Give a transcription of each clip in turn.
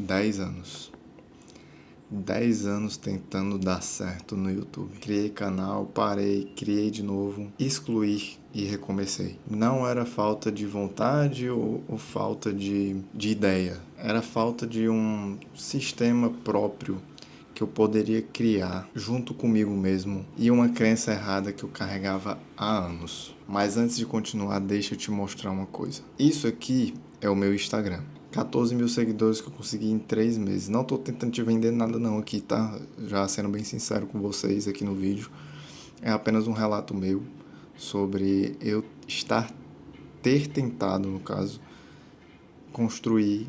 10 anos. 10 anos tentando dar certo no YouTube. Criei canal, parei, criei de novo, excluí e recomecei. Não era falta de vontade ou falta de ideia. Era falta de um sistema próprio que eu poderia criar junto comigo mesmo e uma crença errada que eu carregava há anos. Mas antes de continuar, deixa eu te mostrar uma coisa. Isso aqui é o meu Instagram. 14 mil seguidores que eu consegui em 3 meses. Não tô tentando te vender nada não aqui, tá? Já sendo bem sincero com vocês aqui no vídeo. É apenas um relato meu sobre eu ter tentado, no caso, construir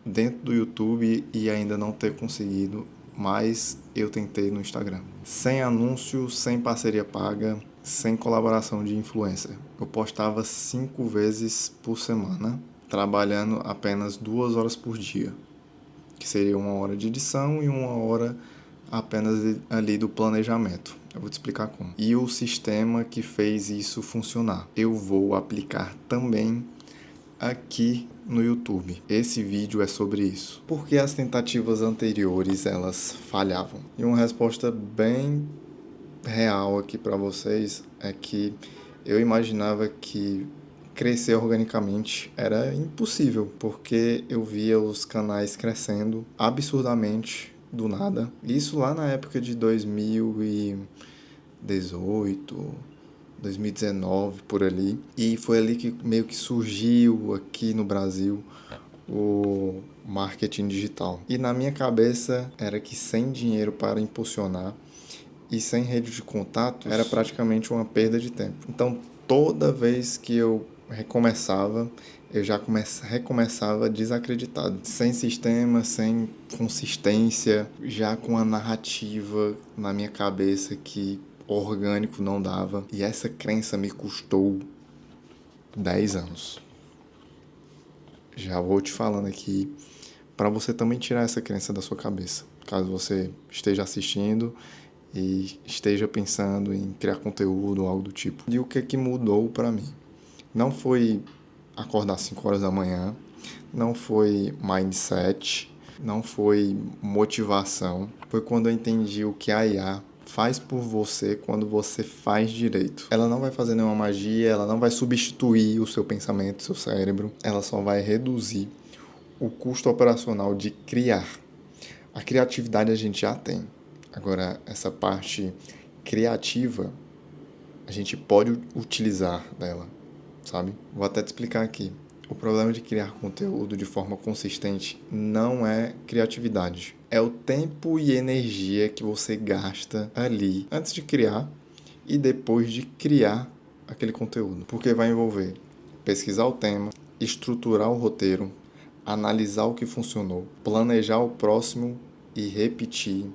dentro do YouTube e ainda não ter conseguido, mas eu tentei no Instagram. Sem anúncio, sem parceria paga, sem colaboração de influencer. Eu postava 5 vezes por semana, trabalhando apenas 2 horas por dia, que seria 1 hora de edição e 1 hora apenas ali do planejamento. Eu vou te explicar como. E o sistema que fez isso funcionar, eu vou aplicar também aqui no YouTube. Esse vídeo é sobre isso. Porque as tentativas anteriores, elas falhavam. E uma resposta bem real aqui para vocês é que eu imaginava que crescer organicamente era impossível, porque eu via os canais crescendo absurdamente do nada. Isso lá na época de 2018, 2019, por ali. E foi ali que meio que surgiu aqui no Brasil o marketing digital. E na minha cabeça era que sem dinheiro para impulsionar e sem rede de contatos era praticamente uma perda de tempo. Então, toda vez que eu recomeçava, eu já recomeçava desacreditado, sem sistema, sem consistência, já com a narrativa na minha cabeça que orgânico não dava. E essa crença me custou 10 anos. Já vou te falando aqui para você também tirar essa crença da sua cabeça. Caso você esteja assistindo e esteja pensando em criar conteúdo ou algo do tipo. E o que mudou para mim? Não foi acordar 5 horas da manhã, não foi mindset, não foi motivação. Foi quando eu entendi o que a IA faz por você quando você faz direito. Ela não vai fazer nenhuma magia, ela não vai substituir o seu pensamento, o seu cérebro. Ela só vai reduzir o custo operacional de criar. A criatividade a gente já tem. Agora, essa parte criativa, a gente pode utilizar dela, sabe? Vou até te explicar aqui. O problema de criar conteúdo de forma consistente não é criatividade. É o tempo e energia que você gasta ali antes de criar e depois de criar aquele conteúdo. Porque vai envolver pesquisar o tema, estruturar o roteiro, analisar o que funcionou, planejar o próximo e repetir.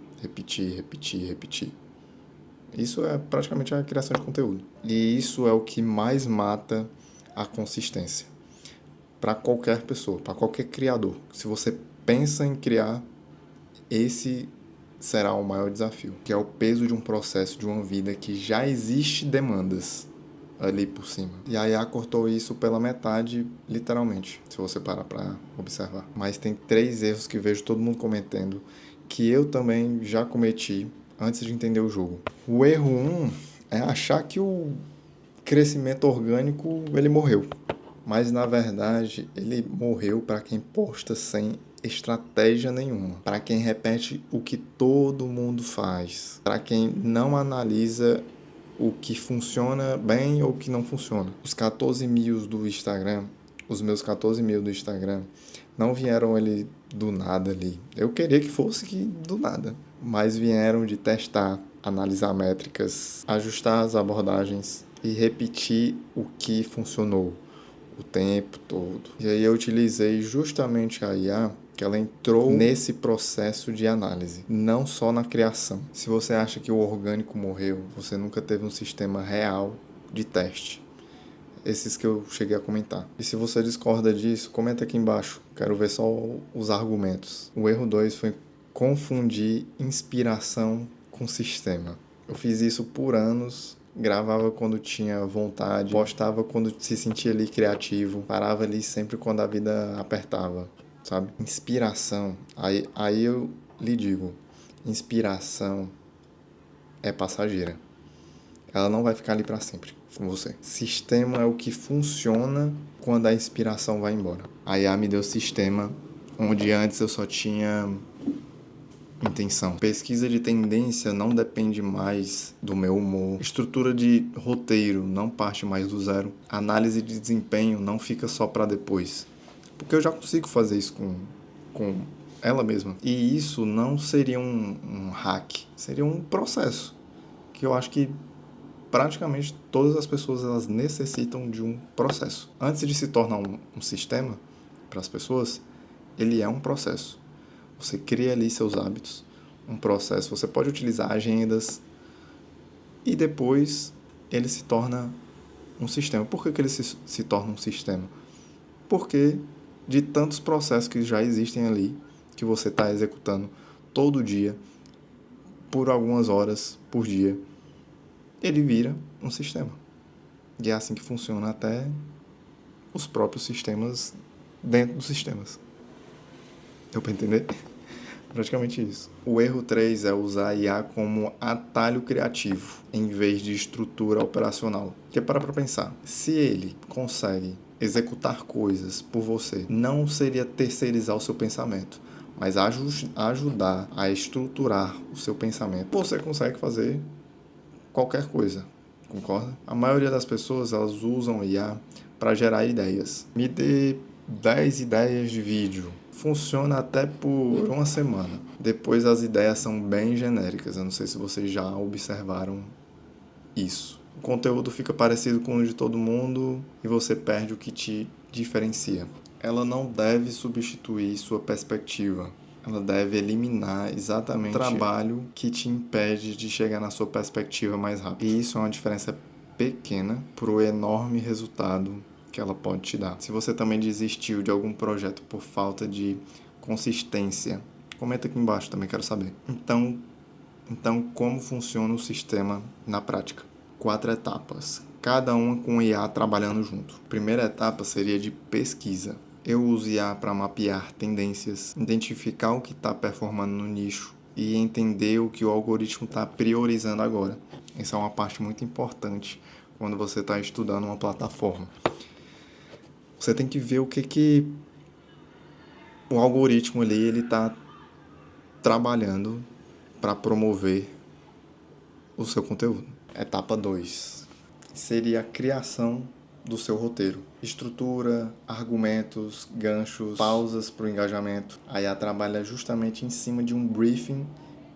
Isso é praticamente a criação de conteúdo. E isso é o que mais mata a consistência. Para qualquer pessoa, para qualquer criador. Se você pensa em criar, esse será o maior desafio, que é o peso de um processo, de uma vida que já existe demandas ali por cima. E a IA cortou isso pela metade, literalmente, se você parar para observar. Mas tem 3 erros que vejo todo mundo cometendo, que eu também já cometi antes de entender o jogo. O erro 1 é achar que o crescimento orgânico ele morreu. Mas na verdade ele morreu para quem posta sem estratégia nenhuma, para quem repete o que todo mundo faz, para quem não analisa o que funciona bem ou o que não funciona. Os 14 mil do Instagram, os meus 14 mil do Instagram, não vieram ali do nada ali. Eu queria que fosse do nada, mas vieram de testar, analisar métricas, ajustar as abordagens e repetir o que funcionou o tempo todo. E aí eu utilizei justamente a IA, que ela entrou nesse processo de análise, não só na criação. Se você acha que o orgânico morreu, você nunca teve um sistema real de teste. Esses que eu cheguei a comentar. E se você discorda disso, comenta aqui embaixo. Quero ver só os argumentos. O erro 2 foi confundir inspiração com sistema. Eu fiz isso por anos. Gravava quando tinha vontade, postava quando se sentia ali criativo, parava ali sempre quando a vida apertava, sabe? Inspiração, aí eu lhe digo, inspiração é passageira. Ela não vai ficar ali para sempre com você. Sistema é o que funciona quando a inspiração vai embora. A IA me deu sistema onde antes eu só tinha intenção. Pesquisa de tendência não depende mais do meu humor. Estrutura de roteiro não parte mais do zero. Análise de desempenho não fica só para depois. Porque eu já consigo fazer isso com ela mesma. E isso não seria um hack, seria um processo que eu acho que praticamente todas as pessoas elas necessitam de um processo. Antes de se tornar um sistema para as pessoas, ele é um processo. Você cria ali seus hábitos, um processo. Você pode utilizar agendas e depois ele se torna um sistema. Por que ele se torna um sistema? Porque de tantos processos que já existem ali, que você está executando todo dia, por algumas horas por dia, ele vira um sistema. E é assim que funciona até os próprios sistemas dentro dos sistemas. Deu para entender? Praticamente isso. O erro 3 é usar a IA como atalho criativo, em vez de estrutura operacional. Que é para pensar, se ele consegue executar coisas por você, não seria terceirizar o seu pensamento, mas ajudar a estruturar o seu pensamento. Você consegue fazer qualquer coisa, concorda? A maioria das pessoas, elas usam IA para gerar ideias. Me dê 10 ideias de vídeo. Funciona até por uma semana. Depois as ideias são bem genéricas. Eu não sei se vocês já observaram isso. O conteúdo fica parecido com o de todo mundo e você perde o que te diferencia. Ela não deve substituir sua perspectiva. Ela deve eliminar exatamente o trabalho que te impede de chegar na sua perspectiva mais rápido. E isso é uma diferença pequena para o enorme resultado que ela pode te dar. Se você também desistiu de algum projeto por falta de consistência, comenta aqui embaixo, também quero saber. Então como funciona o sistema na prática? 4 etapas, cada uma com o IA trabalhando junto. Primeira etapa seria de pesquisa. Eu uso IA para mapear tendências, identificar o que está performando no nicho e entender o que o algoritmo está priorizando agora. Essa é uma parte muito importante quando você está estudando uma plataforma. Você tem que ver o que o algoritmo ali ele está trabalhando para promover o seu conteúdo. Etapa 2 seria a criação do seu roteiro. Estrutura, argumentos, ganchos, pausas para o engajamento. A IA trabalha justamente em cima de um briefing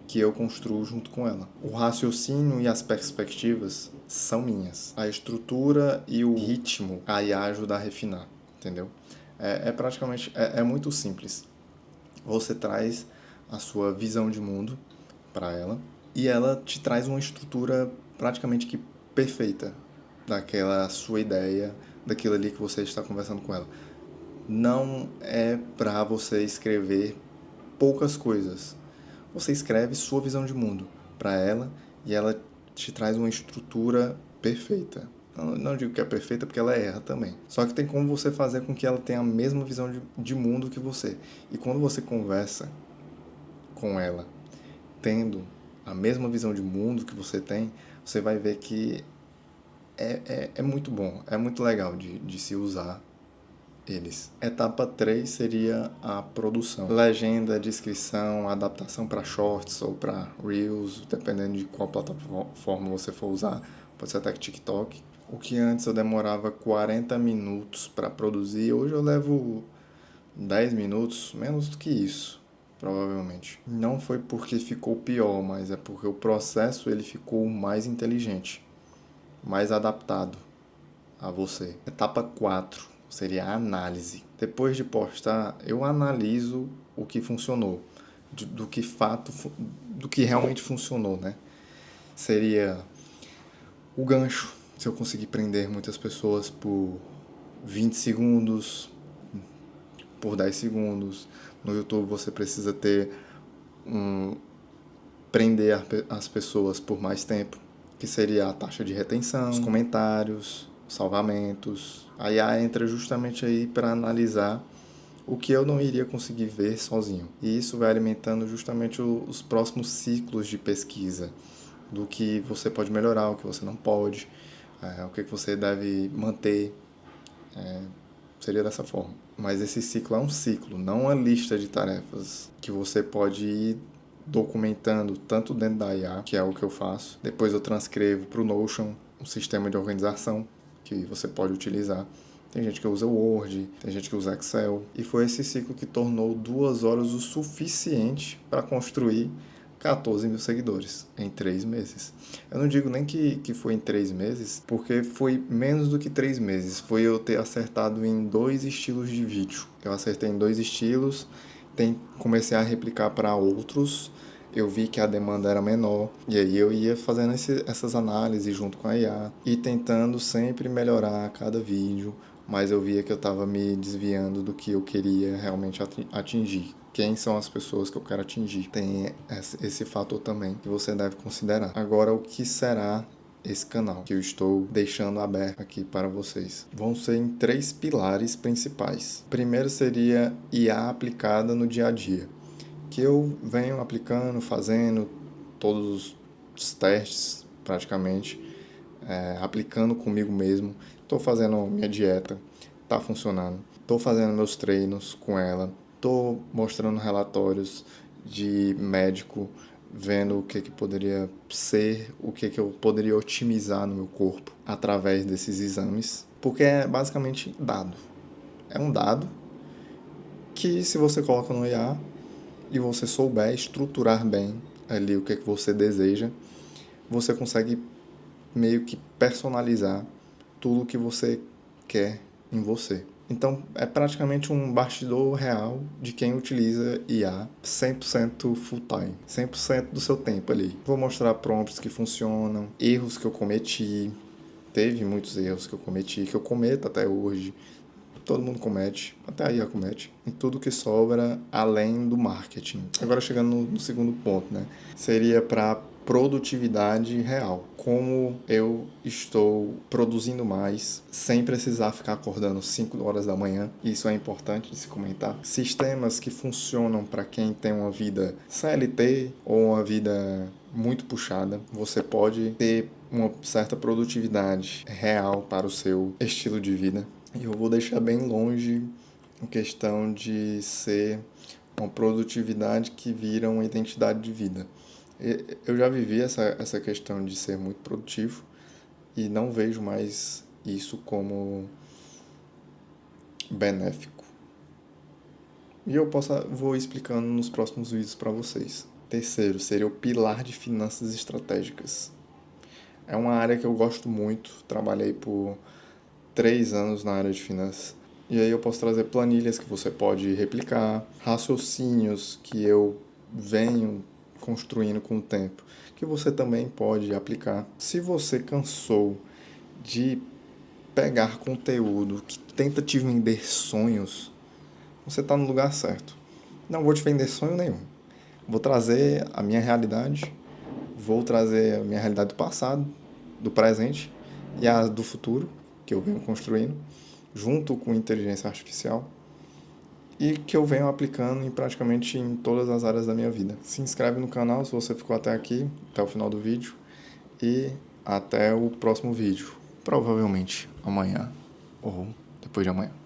que eu construo junto com ela. O raciocínio e as perspectivas são minhas. A estrutura e o ritmo a IA ajuda a refinar, entendeu? Praticamente, é muito simples. Você traz a sua visão de mundo para ela e ela te traz uma estrutura praticamente que perfeita daquela sua ideia, daquilo ali que você está conversando com ela. Não é para você escrever poucas coisas. Você escreve sua visão de mundo para ela e ela te traz uma estrutura perfeita. Não digo que é perfeita porque ela erra também. Só que tem como você fazer com que ela tenha a mesma visão de mundo que você. E quando você conversa com ela, tendo a mesma visão de mundo que você tem, você vai ver que é muito bom, é muito legal de se usar eles. Etapa 3 seria a produção. Legenda, descrição, adaptação para shorts ou para reels, dependendo de qual plataforma você for usar. Pode ser até que TikTok. O que antes eu demorava 40 minutos para produzir, hoje eu levo 10 minutos, menos do que isso, provavelmente. Não foi porque ficou pior, mas é porque o processo ele ficou mais inteligente, mais adaptado a você. Etapa 4 seria a análise. Depois de postar, eu analiso o que funcionou, do que realmente funcionou, né? Seria o gancho, se eu conseguir prender muitas pessoas por 20 segundos, por 10 segundos. No YouTube você precisa prender as pessoas por mais tempo, que seria a taxa de retenção, os comentários, salvamentos. A IA entra justamente aí para analisar o que eu não iria conseguir ver sozinho. E isso vai alimentando justamente os próximos ciclos de pesquisa, do que você pode melhorar, o que você não pode, o que você deve manter, seria dessa forma. Mas esse ciclo é um ciclo, não uma lista de tarefas que você pode ir documentando tanto dentro da IA, que é o que eu faço. Depois eu transcrevo para o Notion, um sistema de organização que você pode utilizar. Tem gente que usa o Word, tem gente que usa Excel. E foi esse ciclo que tornou 2 horas o suficiente para construir 14 mil seguidores em 3 meses. Eu não digo nem que foi em 3 meses, porque foi menos do que 3 meses. Foi eu ter acertado em 2 estilos de vídeo. Eu acertei em 2 estilos, comecei a replicar para outros. Eu vi que a demanda era menor, e aí eu ia fazendo essas análises junto com a IA e tentando sempre melhorar a cada vídeo, mas eu via que eu estava me desviando do que eu queria realmente atingir. Quem são as pessoas que eu quero atingir? Tem esse fator também que você deve considerar. Agora, o que será esse canal que eu estou deixando aberto aqui para vocês? Vão ser em 3 pilares principais. Primeiro seria IA aplicada no dia a dia, que eu venho aplicando, fazendo todos os testes praticamente, aplicando comigo mesmo. Estou fazendo minha dieta, está funcionando. Estou fazendo meus treinos com ela. Estou mostrando relatórios de médico, vendo o que poderia ser, o que eu poderia otimizar no meu corpo através desses exames, porque é basicamente dado. É um dado que, se você coloca no IA e você souber estruturar bem ali o que você deseja, você consegue meio que personalizar tudo o que você quer em você. Então, é praticamente um bastidor real de quem utiliza IA 100% full time, 100% do seu tempo ali. Vou mostrar prompts que funcionam, erros que eu cometi. Teve muitos erros que eu cometi, que eu cometo até hoje. Todo mundo comete, até a IA comete, em tudo que sobra além do marketing. Agora chegando no segundo ponto, né? Seria para produtividade real. Como eu estou produzindo mais sem precisar ficar acordando 5 horas da manhã. Isso é importante de se comentar. Sistemas que funcionam para quem tem uma vida CLT ou uma vida muito puxada. Você pode ter uma certa produtividade real para o seu estilo de vida. E eu vou deixar bem longe a questão de ser uma produtividade que vira uma identidade de vida. Eu já vivi essa questão de ser muito produtivo e não vejo mais isso como benéfico. E vou explicando nos próximos vídeos para vocês. Terceiro, seria o pilar de finanças estratégicas. É uma área que eu gosto muito, trabalhei por 3 anos na área de finanças. E aí eu posso trazer planilhas que você pode replicar, raciocínios que eu venho construindo com o tempo, que você também pode aplicar. Se você cansou de pegar conteúdo que tenta te vender sonhos, você está no lugar certo. Não vou te vender sonho nenhum. Vou trazer a minha realidade, vou trazer a minha realidade do passado, do presente e a do futuro, que eu venho construindo, junto com inteligência artificial, e que eu venho aplicando praticamente em todas as áreas da minha vida. Se inscreve no canal se você ficou até aqui, até o final do vídeo, e até o próximo vídeo, provavelmente amanhã ou depois de amanhã.